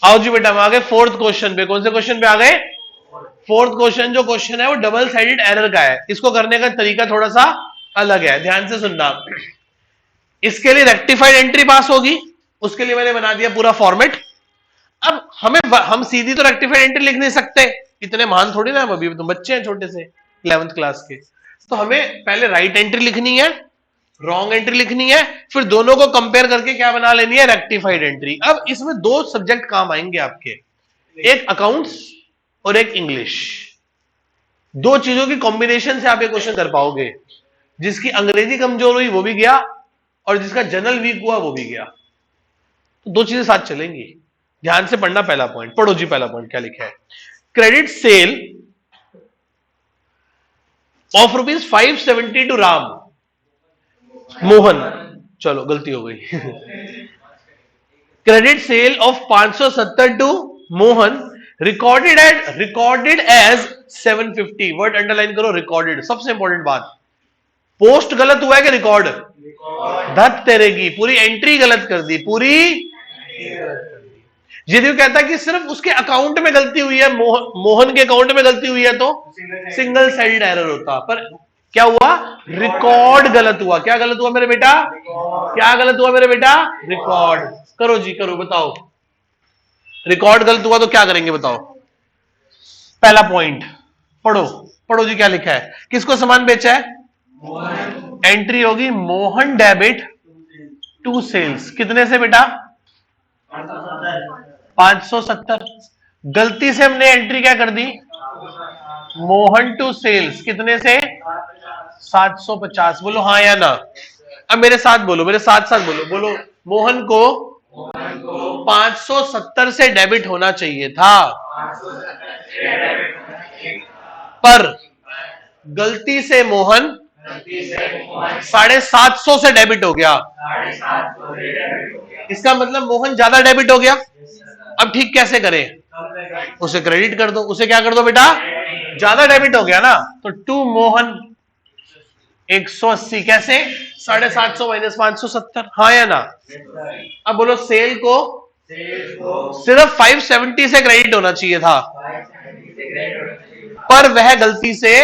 आओ जी बेटा, हम आ गए फोर्थ क्वेश्चन पे। कौन से क्वेश्चन पे आ गए? Fourth question. जो क्वेश्चन है वो डबल साइडेड एरर का है। इसको करने का तरीका थोड़ा सा अलग है, ध्यान से सुनना। इसके लिए रेक्टिफाइड एंट्री पास होगी, उसके लिए मैंने बना दिया पूरा फॉर्मेट। अब हम सीधी तो रेक्टिफाइड एंट्री लिख नहीं सकते, इतने महान थोड़ी ना, अभी तो बच्चे हैं छोटे से 11th क्लास के। तो हमें पहले राइट एंट्री लिखनी है, रॉन्ग एंट्री लिखनी है, फिर दोनों को कंपेयर करके क्या बना लेनी है? Rectified entry. अब इसमें दो सब्जेक्ट काम आएंगे आपके, एक अकाउंट्स और एक इंग्लिश। दो चीजों की कॉम्बिनेशन से आप ये क्वेश्चन कर पाओगे। जिसकी अंग्रेजी कमजोर हुई वो भी गया, और जिसका जनरल वीक हुआ वो भी गया। तो दो चीजें साथ चलेंगी। ध्यान से पढ़ना। पहला पॉइंट पढ़ो जी। पहला पॉइंट क्या लिखा है? Credit sale of ₹570 to Ram Mohan. चलो गलती हो गई। Credit sale of 570 to Mohan, recorded as 750। Word underline करो, रिकॉर्डेड। सबसे इंपॉर्टेंट बात, पोस्ट गलत हुआ है कि रिकॉर्ड? धत तेरे की, पूरी एंट्री गलत कर दी, पूरी। यदि कहता है कि सिर्फ उसके अकाउंट में गलती हुई है, मोहन के अकाउंट में गलती हुई है, तो सिंगल साइडेड एरर होता। पर क्या हुआ? रिकॉर्ड गलत हुआ। क्या गलत हुआ मेरे बेटा? क्या गलत हुआ मेरे बेटा? रिकॉर्ड। करो जी करो, बताओ। रिकॉर्ड गलत हुआ तो क्या करेंगे बताओ? पहला पॉइंट पढ़ो। पढ़ो जी क्या लिखा है? किसको सामान बेचा है? एंट्री होगी मोहन डेबिट टू सेल्स। कितने से बेटा? 570। गलती से हमने एंट्री क्या कर दी? Mohan to sales. कितने से? 750। बोलो हाँ या ना। अब मेरे साथ बोलो, मेरे साथ साथ बोलो। बोलो, मोहन को 570 से डेबिट होना चाहिए था, पर गलती से मोहन 750 से डेबिट हो गया। इसका मतलब मोहन ज्यादा डेबिट हो गया। अब ठीक कैसे करें? उसे क्रेडिट कर दो। उसे क्या कर दो बेटा? ज्यादा डेबिट हो गया ना, तो टू मोहन 180। कैसे? 750 माइनस 570। हाँ या ना? अब बोलो, सेल को सिर्फ 570 से क्रेडिट होना चाहिए था, पर वह गलती से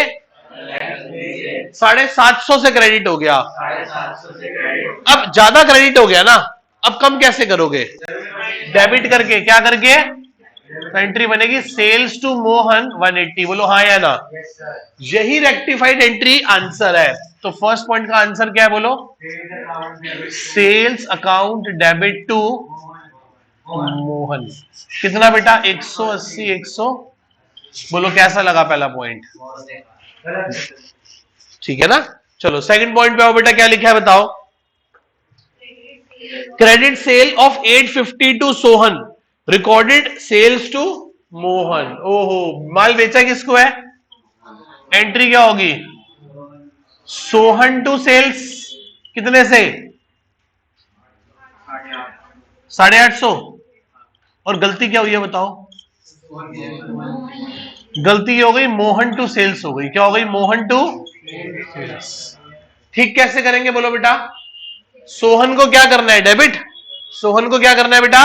750 से क्रेडिट हो गया। अब ज्यादा क्रेडिट हो गया ना, अब कम कैसे करोगे? डेबिट करके। क्या करके? एंट्री बनेगी सेल्स टू मोहन 180। बोलो हाँ या ना? यही रेक्टिफाइड एंट्री आंसर है। तो फर्स्ट पॉइंट का आंसर क्या है? बोलो, sales account debit to Mohan. कितना बेटा? 180 100। बोलो कैसा लगा पहला पॉइंट? ठीक है ना? चलो सेकंड पॉइंट पे आओ बेटा, क्या लिखा है बताओ? Credit sale of 850 to Sohan, recorded sales to Mohan. ओहो, माल बेचा किसको है? एंट्री क्या होगी? Sohan to sales. कितने से? 850। और गलती क्या हुई है बताओ? गलती हो गई मोहन टू सेल्स हो गई। क्या हो गई? Mohan to sales. ठीक कैसे करेंगे बोलो बेटा? सोहन को क्या करना है? डेबिट। सोहन को क्या करना है बेटा?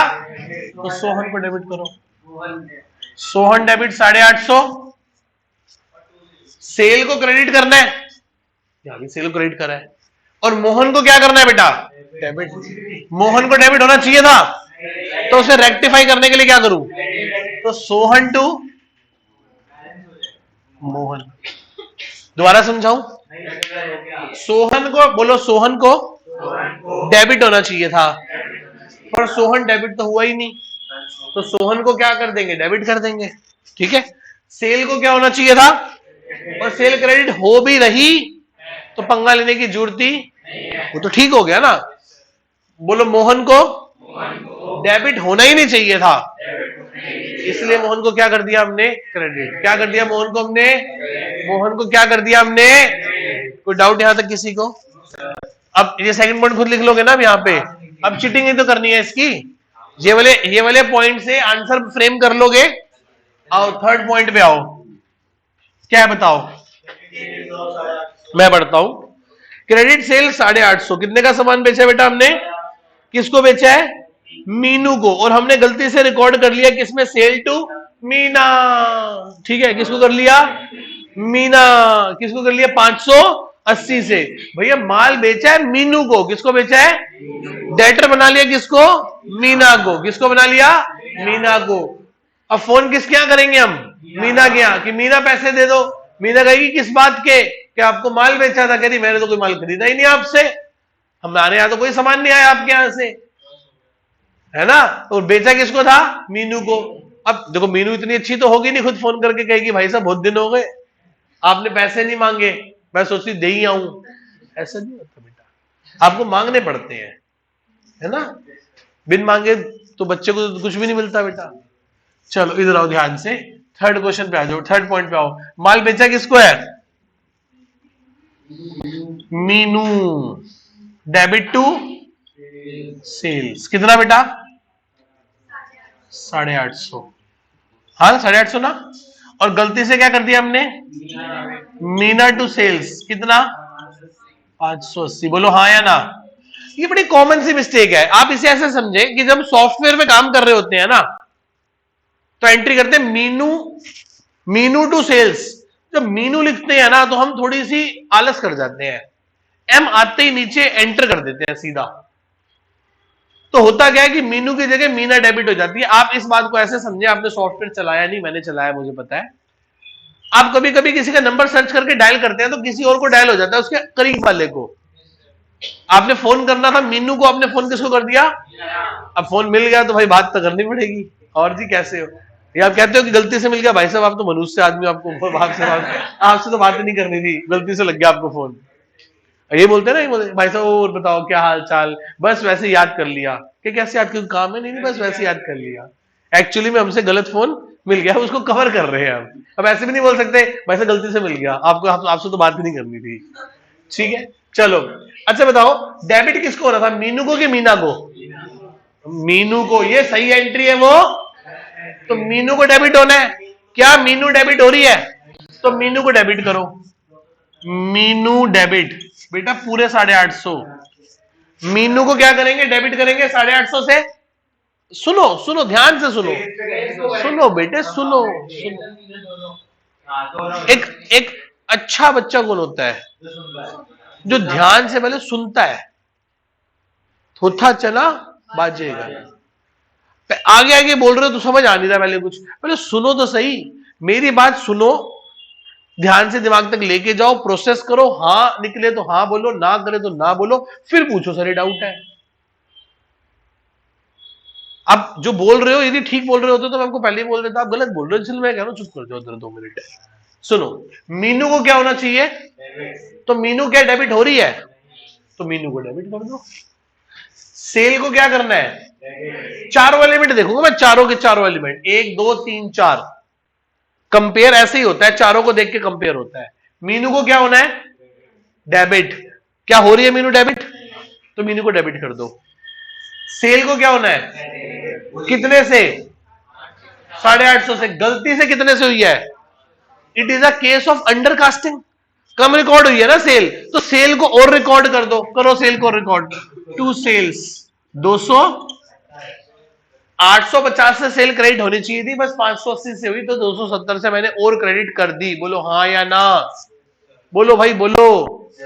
तो सोहन को डेबिट करो। सोहन डेबिट 850। सेल को क्रेडिट करना है, यहां भी सेल को क्रेडिट करा है। और मोहन को क्या करना है बेटा? डेबिट। मोहन को डेबिट होना चाहिए था, तो उसे रेक्टिफाई करने के लिए क्या करूं? तो सोहन टू मोहन। दोबारा समझाऊं? सोहन को, बोलो सोहन को डेबिट होना चाहिए था, पर सोहन डेबिट तो हुआ ही नहीं, तो सोहन को क्या कर देंगे? डेबिट कर देंगे। ठीक है। सेल को क्या होना चाहिए था? और सेल क्रेडिट हो भी रही तो पंगा लेने की जरूरत ही, वो तो ठीक हो गया ना। बोलो, मोहन को डेबिट होना ही नहीं चाहिए था, इसलिए मोहन को क्या कर दिया हमने? क्रेडिट। क्या कर दिया मोहन को हमने? मोहन को क्या कर दिया हमने? कोई डाउट यहां तक किसी को? अब ये सेकंड पॉइंट खुद लिख लोगे ना अब यहाँ पे। अब चीटिंग ही तो करनी है इसकी। ये वाले पॉइंट से आंसर फ्रेम कर लोगे। आओ थर्ड पॉइंट पे आओ, क्या है बताओ? मैं पढ़ता हूं। Credit sale 850। कितने का सामान बेचा बेटा हमने? किसको बेचा है? मीनू को, और हमने गलती से रिकॉर्ड कर लिया किसमें, सेल टू मीना। ठीक है, किसको कर लिया, मीना। किसको कर लिया, 580 से। भैया माल बेचा है मीनू को, किसको बेचा है, डेटर बना लिया किसको, मीना को। किसको बना लिया, मीना को। अब फोन किसके यहां करेंगे हम, मीना के यहां, कि मीना पैसे दे दो। मीना कहेगी किस बात के, कि आपको माल बेचा था। कह रही मैंने तो कोई माल खरीदा ही नहीं आपसे, हमारे यहां तो कोई सामान नहीं आया आपके यहां से, है ना। तो बेचा किसको था, मीनू को। अब देखो मीनू इतनी अच्छी तो होगी नहीं, खुद फोन करके कहेगी भाई साहब बहुत दिन हो गए आपने पैसे नहीं मांगे, मैं सोचती दे ही आऊं। ऐसा नहीं होता बेटा, आपको मांगने पड़ते हैं, है ना। बिन मांगे तो बच्चे को कुछ भी नहीं मिलता बेटा। चलो इधर आओ ध्यान से, थर्ड क्वेश्चन पे आ जाओ, थर्ड पॉइंट पे आओ। माल बेचा किसको है, मीनू, डेबिट टू सेल्स, कितना बेटा, 850। हाँ 850 ना, और गलती से क्या कर दिया हमने, मीना टू सेल्स, कितना 580। बोलो हाँ या ना। ये बड़ी कॉमन सी मिस्टेक है, आप इसे ऐसे समझे कि जब सॉफ्टवेयर में काम कर रहे होते हैं ना, तो एंट्री करते हैं मीनू टू सेल्स। जब मीनू लिखते हैं ना तो हम थोड़ी सी आलस कर जाते हैं, एम आते ही नीचे एंटर कर देते हैं सीधा। तो होता क्या है कि मीनू की जगह मीना डेबिट हो जाती है। आप इस बात को ऐसे समझे, आपने सॉफ्टवेयर चलाया नहीं, मैंने चलाया, मुझे पता है। आप कभी कभी किसी का नंबर सर्च करके डायल करते हैं तो किसी और को डायल हो जाता है, उसके करीब वाले को। आपने फोन करना था मीनू को, आपने फोन किसको कर दिया, अब फोन मिल गया तो भाई बात तो करनी पड़ेगी। और जी कैसे हो, या आप कहते हो कि गलती से मिल गया, भाई साहब आप तो मनुष्य आदमी, आपको आपसे तो बात नहीं करनी थी, गलती से लग गया आपको फोन। ये बोलते ना, भाई साहब और बताओ क्या हाल चाल, बस वैसे याद कर लिया। कि कैसे याद, क्यों काम है, नहीं बस वैसे याद कर लिया। एक्चुअली में हमसे गलत फोन मिल गया, उसको कवर कर रहे हैं हम। अब ऐसे भी नहीं बोल सकते भाई साहब गलती से मिल गया आपको, आपसे तो बात ही नहीं करनी थी। ठीक है चलो। अच्छा बताओ डेबिट किसको हो रहा था, मीनू को कि मीना को, मीनू को। ये सही एंट्री है वो, तो मीनू को डेबिट होना है। क्या मीनू डेबिट हो रही है, तो मीनू को डेबिट करो, मीनू डेबिट बेटा पूरे 850। मीनू को क्या करेंगे, डेबिट करेंगे 850 से। सुनो सुनो ध्यान से सुनो, सुनो बेटे सुनो, सुनो। एक एक अच्छा बच्चा कौन होता है, जो ध्यान से पहले सुनता है, थोथा चला बाजेगा। आगे आगे बोल रहे हो तो समझ आ नहीं रहा, पहले कुछ पहले सुनो तो सही, मेरी बात सुनो, ध्यान से दिमाग तक लेके जाओ, प्रोसेस करो, हाँ निकले तो हाँ बोलो, ना करे तो ना बोलो, फिर पूछो सर ये डाउट है। आप जो बोल रहे हो यदि ठीक बोल रहे होते तो मैं आपको पहले ही बोल देता, आप गलत बोल रहे हो, इसलिए मैं कह रहा हूं चुप कर जाओ जरा 2 मिनट। सुनो, मीनू को क्या होना चाहिए, तो मीनू क्या डेबिट हो रही है, तो मीनू को डेबिट कर दो। सेल को क्या करना है, चारों एलिमेंट देखूंगा मैं, चारों के चारों एलिमेंट, 1 2 3 4, कंपेयर ऐसे ही होता है, चारों को देख के कंपेयर होता है। मीनू को क्या होना है, डेबिट। क्या हो रही है मीनू डेबिट, तो मीनू को डेबिट कर दो। सेल को क्या होना है, कितने से, 850 से। गलती से कितने से हुई है, it is a case of undercasting, कम रिकॉर्ड हुई है ना सेल, तो सेल को और रिकॉर्ड कर दो, करो सेल को रिकॉर्ड, 2 सेल्स 200, 850 से सेल क्रेडिट होनी चाहिए थी, बस 580 से हुई, तो 270 से मैंने और क्रेडिट कर दी। बोलो हाँ या ना, बोलो भाई बोलो,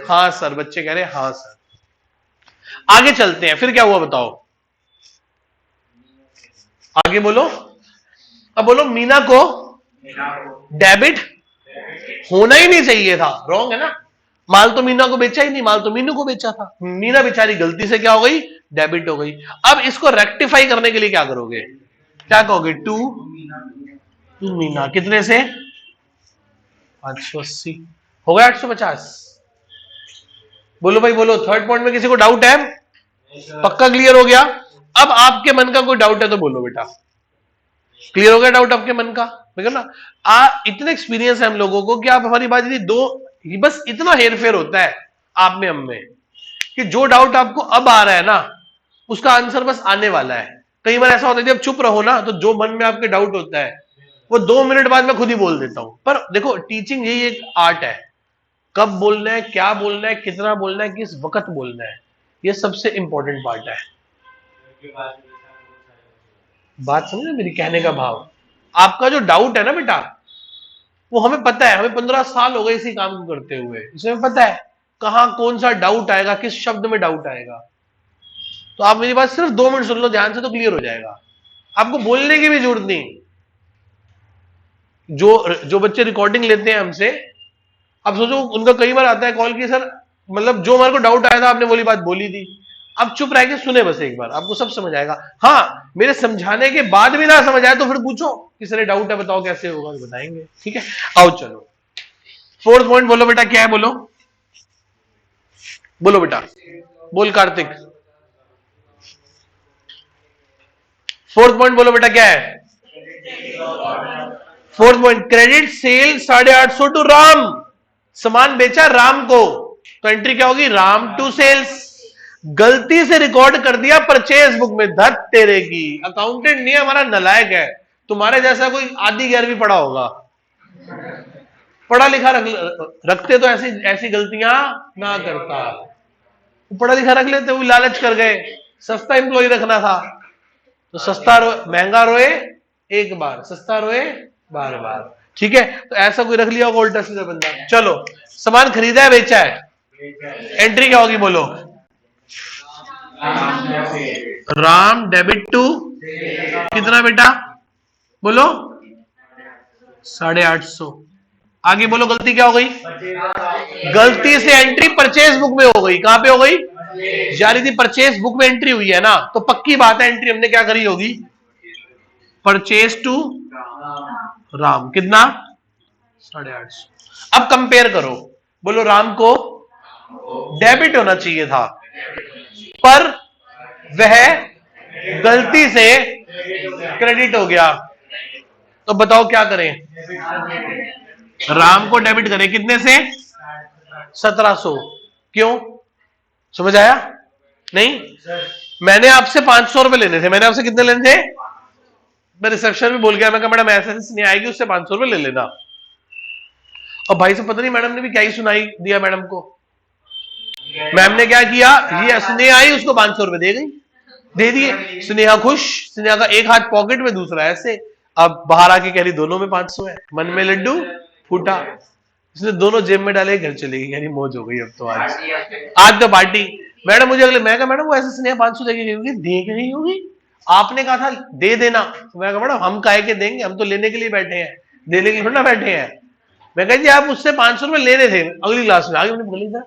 हाँ सर, बच्चे कह रहे हैं हाँ सर। आगे चलते हैं, फिर क्या हुआ बताओ, आगे बोलो। अब बोलो मीना को डेबिट होना ही नहीं चाहिए था, रॉन्ग है ना, माल तो मीना को बेचा ही नहीं, माल तो मीनू को बेचा था। मीना बेचारी गलती से क्या हो गई, डेबिट हो गई। अब इसको रेक्टिफाई करने के लिए क्या करोगे, क्या कहोगे, टू मीना, कितने से 880 हो गया 850। बोलो भाई बोलो, थर्ड पॉइंट में किसी को डाउट है, पक्का क्लियर हो गया। अब आपके मन का कोई डाउट है तो बोलो बेटा, क्लियर हो गया डाउट आपके मन का, देखो ना। इतना एक्सपीरियंस है हम लोगों को कि आप हमारी बात यदि दो, बस इतना हेर फेर होता है आप में हम में, कि जो डाउट आपको अब आ रहा है ना, उसका आंसर बस आने वाला है। कई बार ऐसा होता है जब चुप रहो ना, तो जो मन में आपके डाउट होता है वो 2 मिनट बाद मैं खुद ही बोल देता हूं। पर देखो टीचिंग यही एक आर्ट है, कब बोलना है, क्या बोलना है, कितना बोलना है, किस वक्त बोलना है, ये सबसे इंपॉर्टेंट पार्ट है। बात समझे मेरी कहने का भाव? आपका जो डाउट है ना बेटा, वो हमें पता है, हमें 15 साल हो गए इसी काम को करते हुए, इसमें पता है कहां कौन सा डाउट आएगा, किस शब्द में डाउट आएगा। तो आप मेरी बात सिर्फ 2 मिनट सुन लो ध्यान से, तो क्लियर हो जाएगा, आपको बोलने की भी जरूरत नहीं। जो बच्चे रिकॉर्डिंग लेते हैं हमसे, अब सोचो उनका कई बार आता है कॉल की सर, मतलब जो हमारे को डाउट आया था आपने वही बात बोली थी। अब चुप रह के सुने बस एक बार, आपको सब समझ आएगा। हाँ, मेरे समझाने के बाद भी ना समझ आए तो फिर पूछो कि सर डाउट है बताओ कैसे होगा, तो बताएंगे। ठीक है, आओ चलो 4th पॉइंट बोलो बेटा, क्या है बोलो, बोलो बेटा, बोल कार्तिक। 4th पॉइंट बोलो बेटा, क्या है 4th point? Credit sale 850 to Ram, सामान बेचा राम को, तो एंट्री क्या होगी, राम टू सेल्स। गलती से रिकॉर्ड कर दिया परचेज बुक में, धत तेरे की, अकाउंटेंट नहीं है हमारा, नलायक है। तुम्हारे जैसा कोई आधी 11वीं पढ़ा होगा, पढ़ा लिखा रखते तो ऐसी ऐसी गलतियां ना करता। पढ़ा लिखा रख लेते, वो लालच कर गए, सस्ता एम्प्लॉय रखना था, तो सस्ता महंगा रोए एक बार, सस्ता रोए बार बार। ठीक है, तो ऐसा कोई रख लिया होगा उल्टा सीधा बंदा। चलो, सामान खरीदा है बेचा है, एंट्री क्या होगी बोलो, राम डेबिट टू कितना बेटा, बोलो 850। आगे बोलो गलती क्या हो गई, गलती से एंट्री परचेज बुक में हो गई। कहां पे हो गई, जा रही थी परचेज बुक में एंट्री हुई है ना, तो पक्की बात है एंट्री हमने क्या करी होगी, परचेज टू राम, कितना 850। अब कंपेयर करो, बोलो राम को डेबिट होना चाहिए था, पर वह गलती से क्रेडिट हो गया, तो बताओ क्या करें, राम को डेबिट करें, कितने से, 1700। क्यों, समझ आया नहीं? मैंने आपसे 500 रुपए लेने थे, मैंने आपसे कितने लेने थे, मैं रिसेप्शन में बोल गया, मैं कहा मैडम ऐसे नहीं आएगी, उससे 500 रुपए ले लेना। और भाई से पता नहीं मैडम ने भी क्या ही सुनाई दिया मैडम को, मैम ने क्या किया, ये स्नेहा आई उसको 500 रुपए दे गई, दे दिए, स्नेहा खुश, स्नेहा का एक हाथ पॉकेट में दूसरा ऐसे, अब बाहर आके कह रही दोनों में 500 है, मन में लड्डू फूटा, उसने दोनों जेब में डाले, घर चली गई, यानी मौज हो गई अब तो, आज तो पार्टी। मैडम मुझे अगले, मैं कहा मैडम वो ऐसे स्नेहा 500 देके गई होगी, दे के नहीं होगी, आपने कहा था दे देना। मैं कहा मैडम हम काहे के देंगे, हम तो लेने के लिए बैठे हैं, देने के लिए थोड़ा बैठे हैं। मैं कहा जी आप उससे 500 रुपए ले रहे थे, अगली क्लास में आगे बोली था,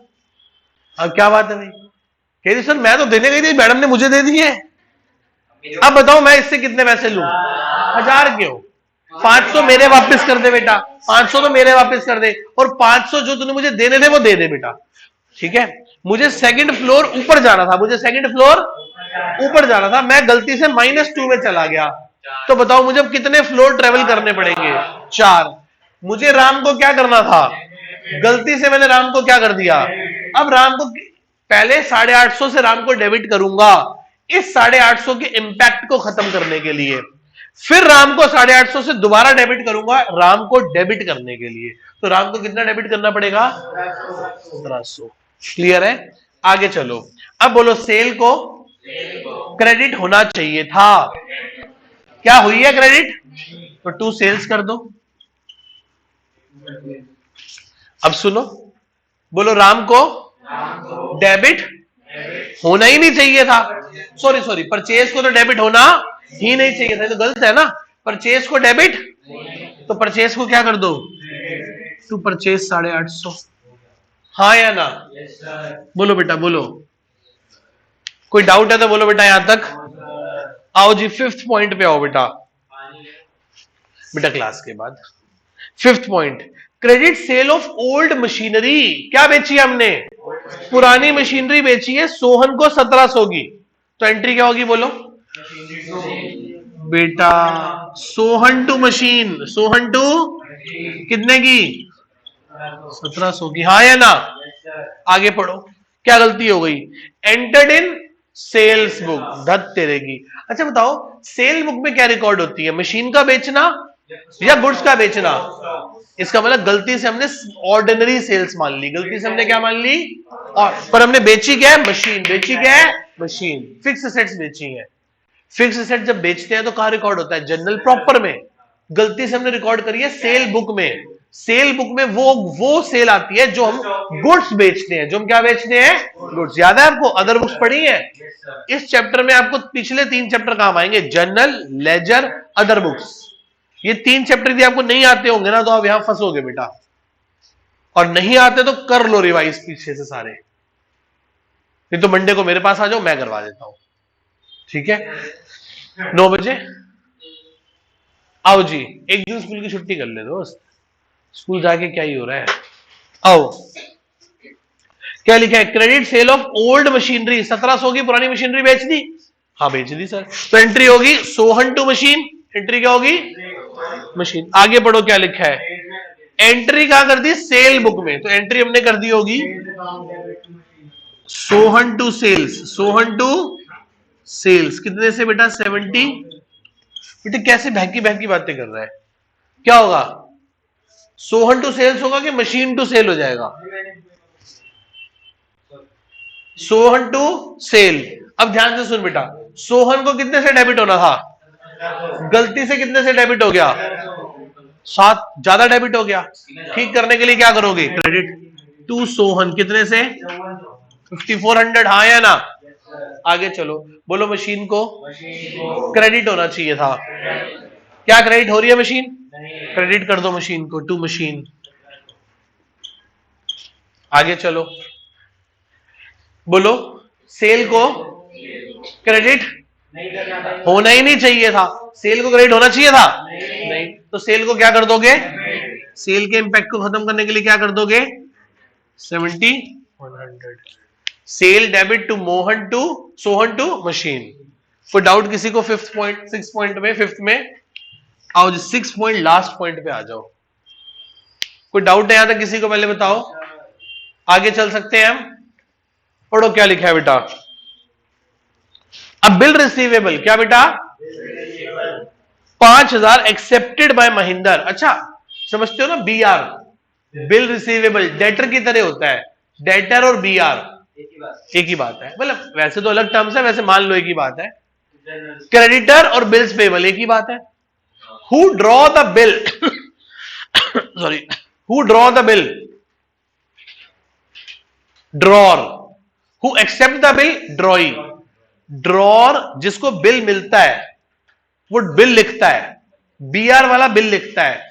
अब क्या बात है भाई, कह रही सर मैं तो देने गई थी, मैडम ने मुझे दे दिए, अब बताओ मैं इससे कितने पैसे लूं, 1000 क्यों, 500 मेरे वापस कर दे बेटा, 500 तो मेरे वापस कर दे, और 500 जो तूने मुझे देने थे वो दे दे बेटा। ठीक है, मुझे सेकंड फ्लोर ऊपर जाना था, मुझे सेकंड फ्लोर ऊपर जाना था, मैं गलती से -2 में चला गया, तो बताओ मुझे कितने फ्लोर ट्रेवल करने पड़ेंगे, 4। मुझे राम को क्या करना था, गलती से मैंने राम को क्या कर दिया, अब राम को पहले 850 से राम को डेबिट करूंगा, इस 850 के इंपैक्ट को खत्म करने के लिए, फिर राम को 850 से दोबारा डेबिट करूंगा राम को डेबिट करने के लिए, तो राम को कितना डेबिट करना पड़ेगा, 1700। क्लियर है, आगे चलो, अब बोलो सेल को क्रेडिट होना चाहिए था, क्या हुई है क्रेडिट, तो टू सेल्स कर दो। अब सुनो, बोलो राम को डेबिट होना ही नहीं चाहिए था, सॉरी परचेज को तो डेबिट होना ही नहीं चाहिए था, तो गलत है ना, परचेज को डेबिट, तो परचेज को क्या कर दो, टू परचेज 850। हाँ या ना, बोलो बेटा बोलो, कोई डाउट है तो बोलो बेटा यहां तक। आओ जी 5th पॉइंट पे आओ बेटा, बेटा क्लास के बाद 5th point, credit sale of old machinery, क्या बेची हमने, पुरानी मशीनरी बेची है सोहन को 1700 की, तो एंट्री क्या होगी बोलो बेटा, Sohan to machine, Sohan to कितने की, 1700 की, हाँ या ना, आगे पढ़ो, क्या गलती हो गई, एंटर्ड इन सेल्स बुक, धत तेरे की। अच्छा बताओ सेल बुक में क्या रिकॉर्ड होती है, मशीन का बेचना या गुड्स का बेचना, इसका मतलब गलती से हमने ऑर्डिनरी सेल्स मान ली, गलती से हमने क्या मान ली, और पर हमने बेची क्या है, मशीन, बेची क्या है मशीन, फिक्स एसेट्स बेची है। फिक्स एसेट जब बेचते हैं तो कहां रिकॉर्ड होता है? जनरल प्रॉपर में। गलती से हमने रिकॉर्ड करी है सेल बुक में। सेल बुक में वो सेल आती है जो हम गुड्स बेचते हैं। जो हम क्या बेचते हैं? गुड्स। याद है आपको? अदर बुक्स पढ़ी है? इस चैप्टर में आपको पिछले 3 चैप्टर काम आएंगे, जर्नल, लेजर, अदर बुक्स। ये 3 चैप्टर यदि आपको नहीं आते होंगे ना तो आप यहां फंसोगे बेटा, और नहीं आते तो कर लो रिवाइज पीछे से सारे, नहीं तो मंडे को मेरे पास आ जाओ, मैं करवा देता हूं। ठीक है, 9 बजे आओ जी। एक दिन स्कूल की छुट्टी कर ले दोस्त, स्कूल जाके क्या ही हो रहा है। आओ, क्या लिखा है? Credit sale of old machinery. 1700 की पुरानी मशीनरी बेच दी? हाँ बेच दी सर। तो एंट्री होगी सोहन टू मशीन। एंट्री क्या होगी? मशीन। आगे पढ़ो क्या लिखा है। एंट्री कहां कर दी? सेल बुक में। तो एंट्री हमने कर दी होगी Sohan to sales. Sohan to sales कितने से बेटा? 70। बेटे कैसे बहकी बहकी बातें कर रहा है? क्या होगा? सोहन टू सेल्स होगा कि मशीन टू सेल हो जाएगा? Sohan to sale. अब ध्यान से सुन बेटा, सोहन को कितने से डेबिट होना था? गलती से कितने से डेबिट हो गया? 7 ज्यादा डेबिट हो गया। ठीक करने के लिए क्या करोगे? Credit to Sohan. कितने से? 5400। हाँ या ना? आगे चलो, बोलो मशीन को क्रेडिट होना चाहिए था। क्या क्रेडिट हो रही है मशीन? क्रेडिट कर दो मशीन को, टू मशीन। आगे चलो, बोलो सेल को क्रेडिट होना ही नहीं चाहिए था। सेल को क्रेडिट होना चाहिए था? नहीं। तो सेल को क्या कर दोगे? सेल के इंपैक्ट को खत्म करने के लिए क्या कर दोगे? 70/100। Sale debit to Mohan to Sohan to machine. कोई डाउट किसी को? 5th पॉइंट, 6 पॉइंट में, 5th में आओ जी। 6 पॉइंट लास्ट पॉइंट पे आ जाओ। कोई डाउट है यहां तक किसी को? पहले बताओ, आगे चल सकते हैं हम। पढ़ो क्या लिखा है बेटा। अब बिल रिसीवेबल क्या बेटा? 5000 एक्सेप्टेड बाय महिंदर। अच्छा समझते हो ना? BR बिल रिसीवेबल डेटर की तरह होता है। डेटर और BR एक ही बात है। मतलब वैसे तो अलग टर्म्स है, वैसे मान लो एक ही बात है। क्रेडिटर और बिल्स पेबल एक ही बात है। Who draw the bill sorry, who draw the bill? Drawer. Who accept the bill? Drawee. Drawer जिसको बिल मिलता है वो बिल लिखता है, BR वाला बिल लिखता है,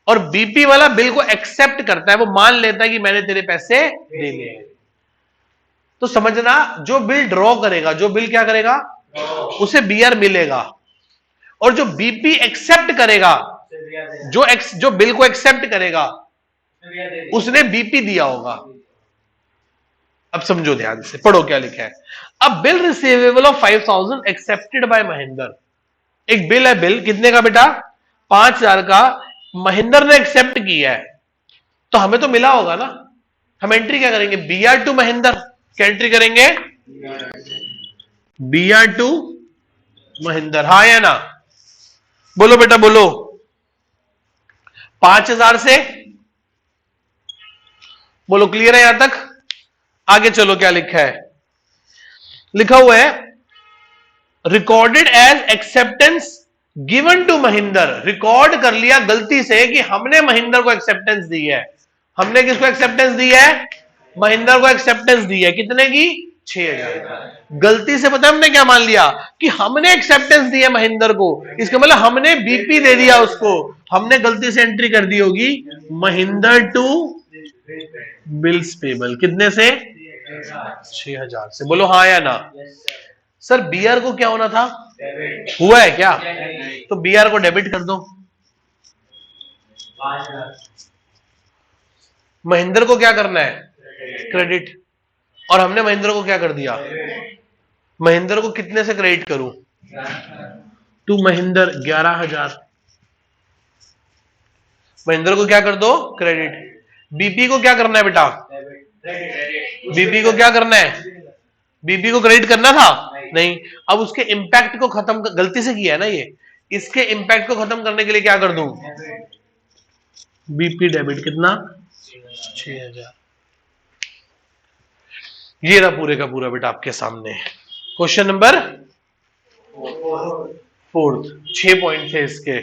और BP वाला बिल को एक्सेप्ट करता है। वो मान लेता है कि मैंने तेरे पैसे दे लिए। तो समझना, जो बिल ड्रॉ करेगा, जो बिल क्या करेगा, उसे BR मिलेगा, और जो BP एक्सेप्ट करेगा, जो बिल को एक्सेप्ट करेगा, उसने BP दिया होगा। अब समझो ध्यान से, पढ़ो क्या लिखा है। अब bill receivable of 5000 accepted by Mahendra. एक बिल है, बिल कितने का बेटा? 5000 का। महेंद्र ने एक्सेप्ट किया है तो हमें तो मिला होगा ना। हम एंट्री क्या करेंगे? BR to Mahendra. क्या एंट्री करेंगे? BR to Mahendra. हाँ या ना? बोलो बेटा बोलो। 5000 से बोलो। क्लियर है यहां तक? आगे चलो क्या लिखा है। लिखा हुआ है recorded as acceptance given to Mahendra. Record कर लिया गलती से कि हमने महेंद्र को एक्सेप्टेंस दी है। हमने किसको एक्सेप्टेंस दी है? महेंद्र को एक्सेप्टेंस दी है। कितने की? 6000। गलती से पता हमने क्या मान लिया? कि हमने एक्सेप्टेंस दी है महेंद्र को, इसका मतलब हमने BP दे दिया उसको। हमने गलती से एंट्री कर दी होगी महेंद्र टू बिल्स पेबल। कितने से? 6000 से। बोलो हाँ या ना? सर BR को क्या होना था? हुआ है क्या? तो BR को डेबिट कर दो। महेंद्र को क्या करना है? क्रेडिट। और हमने महेंद्र को क्या कर दिया? महेंद्र को कितने से क्रेडिट करूं? टू महेंद्र 11000। महेंद्र को क्या कर दो? क्रेडिट। BP को क्या करना है बेटा? BP को क्या करना है? BP को क्रेडिट करना था? नहीं। अब उसके इंपैक्ट को खत्म, गलती से किया है ना ये, इसके इंपैक्ट को खत्म करने के लिए क्या कर दूं? BP debit. कितना? 6000। ये रहा पूरे का पूरा बेटा आपके सामने क्वेश्चन नंबर फोर्थ। 6 पॉइंट थे इसके।